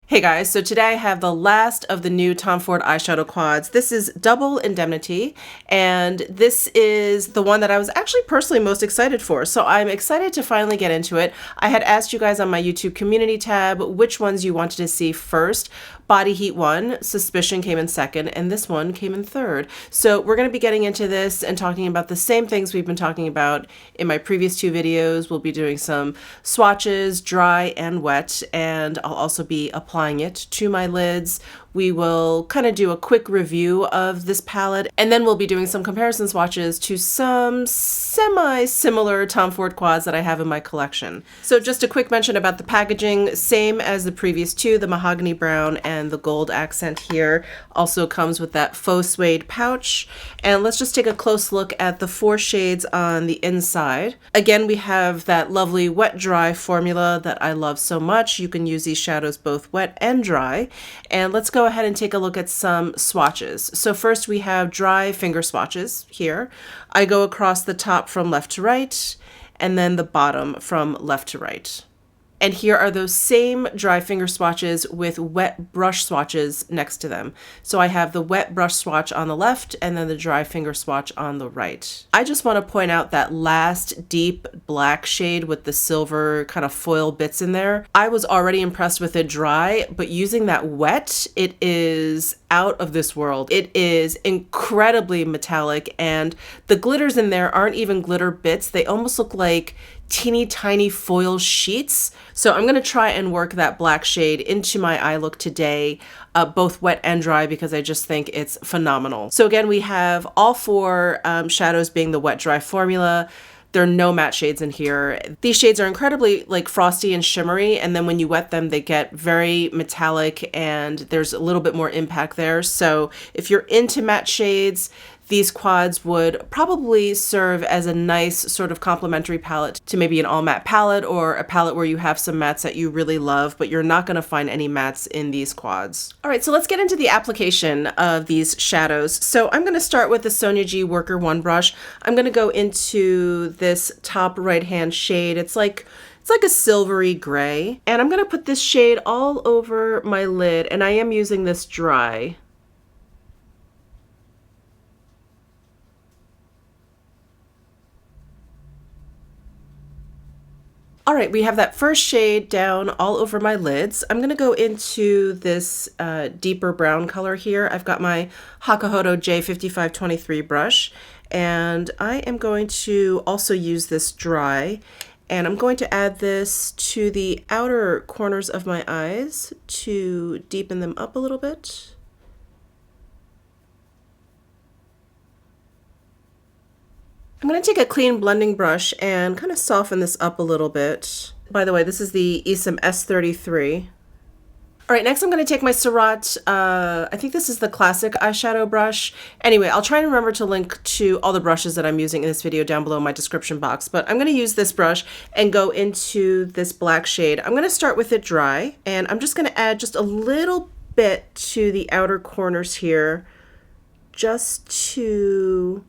Hey guys, so today I have the last of the new Tom Ford eyeshadow quads. This is Double Indemnity, and this is the one that I was actually personally most excited for. So I'm excited to finally get into it. I had asked you guys on my YouTube community tab which ones you wanted to see first. Body Heat 1, Suspicion came in second, and this one came in third. So we're going to be getting into this and talking about the same things we've been talking about in my previous two videos. We'll be doing some swatches, dry and wet, and I'll also be applying it to my lids. We will kind of do a quick review of this palette, and then we'll be doing some comparison swatches to some semi-similar Tom Ford quads that I have in my collection. So just a quick mention about the packaging, same as the previous two, the mahogany brown and the gold accent here. Also comes with that faux suede pouch. And let's just take a close look at the 4 shades on the inside. Again, we have that lovely wet-dry formula that I love so much. You can use these shadows both wet and dry. And let's go ahead and take a look at some swatches. So first we have dry finger swatches here. I go across the top from left to right, and then the bottom from left to right. And here are those same dry finger swatches with wet brush swatches next to them. So I have the wet brush swatch on the left and then the dry finger swatch on the right. I just want to point out that last deep black shade with the silver kind of foil bits in there. I was already impressed with it dry, but using that wet, it is out of this world. It is incredibly metallic, and the glitters in there aren't even glitter bits. They almost look like teeny tiny foil sheets. So I'm going to try and work that black shade into my eye look today, both wet and dry, because I just think it's phenomenal. So again, we have all 4 shadows being the wet dry formula. There are no matte shades in here. These shades are incredibly like frosty and shimmery, and then when you wet them, they get very metallic and there's a little bit more impact there. So if you're into matte shades, these quads would probably serve as a nice sort of complementary palette to maybe an all matte palette, or a palette where you have some mattes that you really love, but you're not going to find any mattes in these quads. All right, so let's get into the application of these shadows. So I'm going to start with the Sonia G Worker 1 brush. I'm going to go into this top right hand shade. It's like a silvery gray, and I'm going to put this shade all over my lid, and I am using this dry. All right, we have that first shade down all over my lids. I'm going to go into this deeper brown color here. I've got my Hakuhodo J5523 brush, and I am going to also use this dry, and I'm going to add this to the outer corners of my eyes to deepen them up a little bit. I'm going to take a clean blending brush and kind of soften this up a little bit. By the way, this is the Esom S33. All right, next I'm going to take my Surratt, I think this is the classic eyeshadow brush. Anyway, I'll try and remember to link to all the brushes that I'm using in this video down below in my description box. But I'm going to use this brush and go into this black shade. I'm going to start with it dry, and I'm just going to add just a little bit to the outer corners here, just to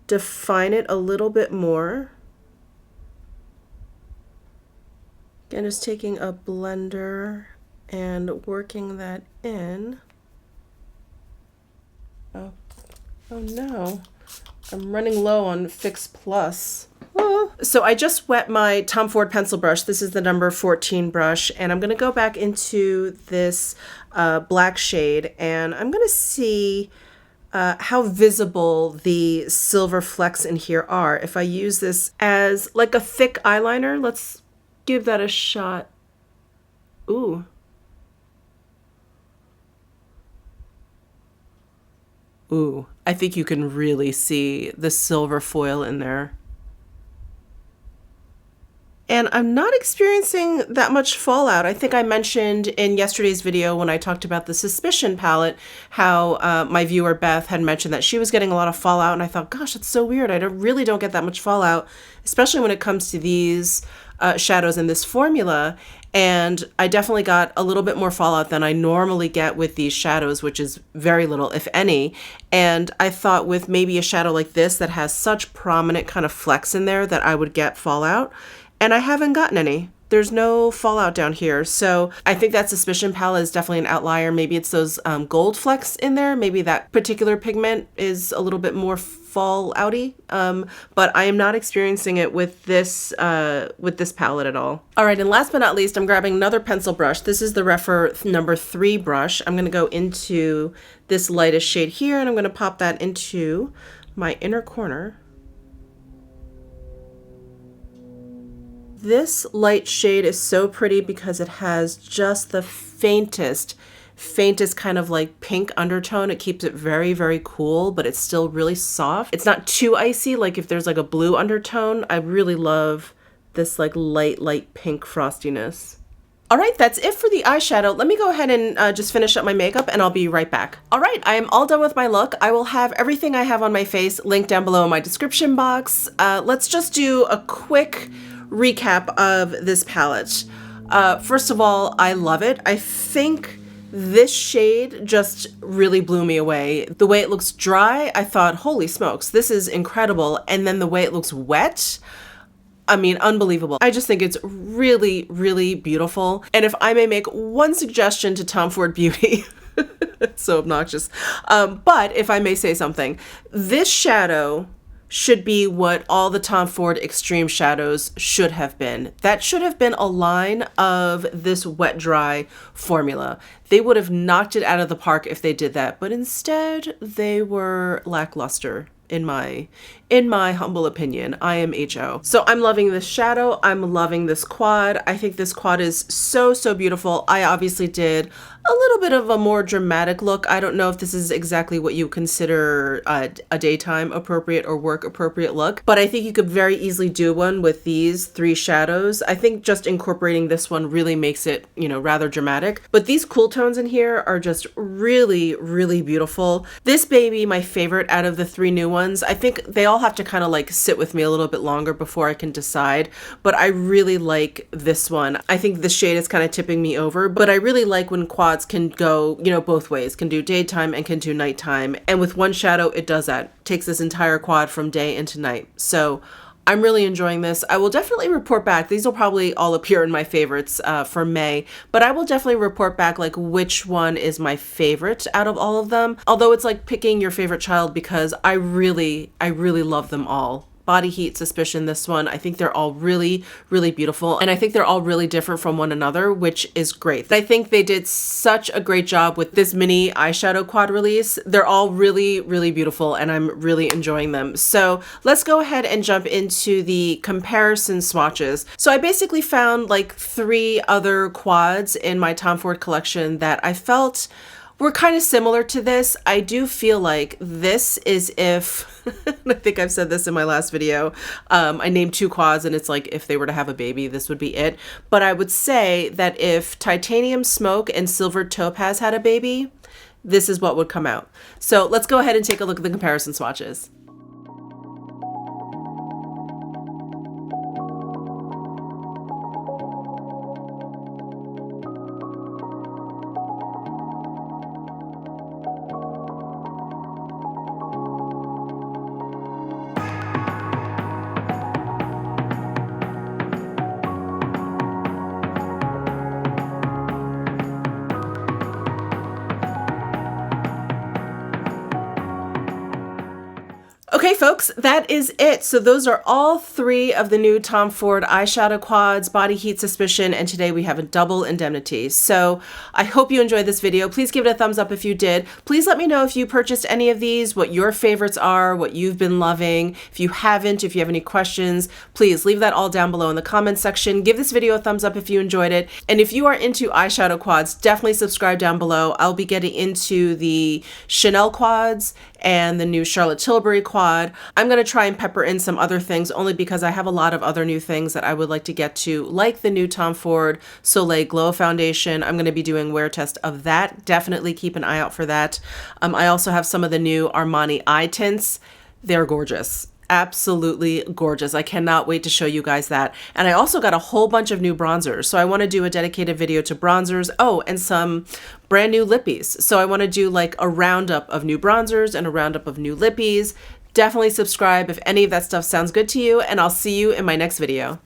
define it a little bit more. Again, just taking a blender and working that in. Oh no, I'm running low on Fix Plus. So I just wet my Tom Ford pencil brush. This is the number 14 brush, and I'm going to go back into this black shade, and I'm going to see how visible the silver flecks in here are. If I use this as like a thick eyeliner, let's give that a shot. Ooh. Ooh, I think you can really see the silver foil in there. And I'm not experiencing that much fallout. I think I mentioned in yesterday's video when I talked about the Suspicion palette how my viewer Beth had mentioned that she was getting a lot of fallout, and I thought, gosh, that's so weird. I really don't get that much fallout, especially when it comes to these shadows in this formula. And I definitely got a little bit more fallout than I normally get with these shadows, which is very little, if any. And I thought with maybe a shadow like this that has such prominent kind of flecks in there that I would get fallout. And I haven't gotten any. There's no fallout down here. So I think that Suspicion palette is definitely an outlier. Maybe it's those gold flecks in there. Maybe that particular pigment is a little bit more fallouty. But I am not experiencing it with this palette at all. All right, and last but not least, I'm grabbing another pencil brush. This is the Refer number 3 brush. I'm gonna go into this lightest shade here, and I'm gonna pop that into my inner corner. This light shade is so pretty because it has just the faintest kind of like pink undertone. It keeps it very, very cool, but it's still really soft. It's not too icy, like if there's like a blue undertone. I really love this like light pink frostiness. All right, that's it for the eyeshadow. Let me go ahead and just finish up my makeup and I'll be right back. All right, I am all done with my look. I will have everything I have on my face linked down below in my description box. Let's just do a quick recap of this palette. First of all, I love it. I think this shade just really blew me away. The way it looks dry, I thought, holy smokes, this is incredible. And then the way it looks wet, I mean, unbelievable. I just think it's really, really beautiful. And if I may make one suggestion to Tom Ford Beauty, it's so obnoxious, but if I may say something, this shadow should be what all the Tom Ford Extreme shadows should have been. That should have been a line of this wet dry formula. They would have knocked it out of the park if they did that, but instead they were lackluster. In my humble opinion. I am HO. So I'm loving this shadow. I'm loving this quad. I think this quad is so beautiful. I obviously did a little bit of a more dramatic look. I don't know if this is exactly what you consider a daytime appropriate or work appropriate look, but I think you could very easily do one with these 3 shadows. I think just incorporating this one really makes it, you know, rather dramatic. But these cool tones in here are just really, really beautiful. This baby, my favorite out of the 3 new ones. I think they all have to kind of like sit with me a little bit longer before I can decide, but I really like this one. I think this shade is kind of tipping me over, but I really like when quads can go, you know, both ways, can do daytime and can do nighttime. And with one shadow, it does that. Takes this entire quad from day into night. So I'm really enjoying this. I will definitely report back. These will probably all appear in my favorites for May, but I will definitely report back like which one is my favorite out of all of them. Although it's like picking your favorite child because I really love them all. Body Heat, Suspicion, this one, I think they're all really, really beautiful. And I think they're all really different from one another, which is great. I think they did such a great job with this mini eyeshadow quad release. They're all really, really beautiful and I'm really enjoying them. So let's go ahead and jump into the comparison swatches. So I basically found like 3 other quads in my Tom Ford collection that I felt were kind of similar to this. I do feel like this is if, I think I've said this in my last video, I named 2 quads and it's like if they were to have a baby, this would be it. But I would say that if Titanium Smoke and Silver Topaz had a baby, this is what would come out. So let's go ahead and take a look at the comparison swatches. Okay, folks, that is it. So those are all 3 of the new Tom Ford eyeshadow quads, Body Heat, Suspicion, and today we have a Double Indemnity. So I hope you enjoyed this video. Please give it a thumbs up if you did. Please let me know if you purchased any of these, what your favorites are, what you've been loving. If you haven't, if you have any questions, please leave that all down below in the comments section. Give this video a thumbs up if you enjoyed it. And if you are into eyeshadow quads, definitely subscribe down below. I'll be getting into the Chanel quads and the new Charlotte Tilbury quad. I'm going to try and pepper in some other things only because I have a lot of other new things that I would like to get to, like the new Tom Ford Soleil Glow Foundation. I'm going to be doing wear test of that. Definitely keep an eye out for that. I also have some of the new Armani eye tints. They're gorgeous. Absolutely gorgeous. I cannot wait to show you guys that. And I also got a whole bunch of new bronzers. So I want to do a dedicated video to bronzers. Oh, and some brand new lippies. So I want to do like a roundup of new bronzers and a roundup of new lippies. Definitely subscribe if any of that stuff sounds good to you, and I'll see you in my next video.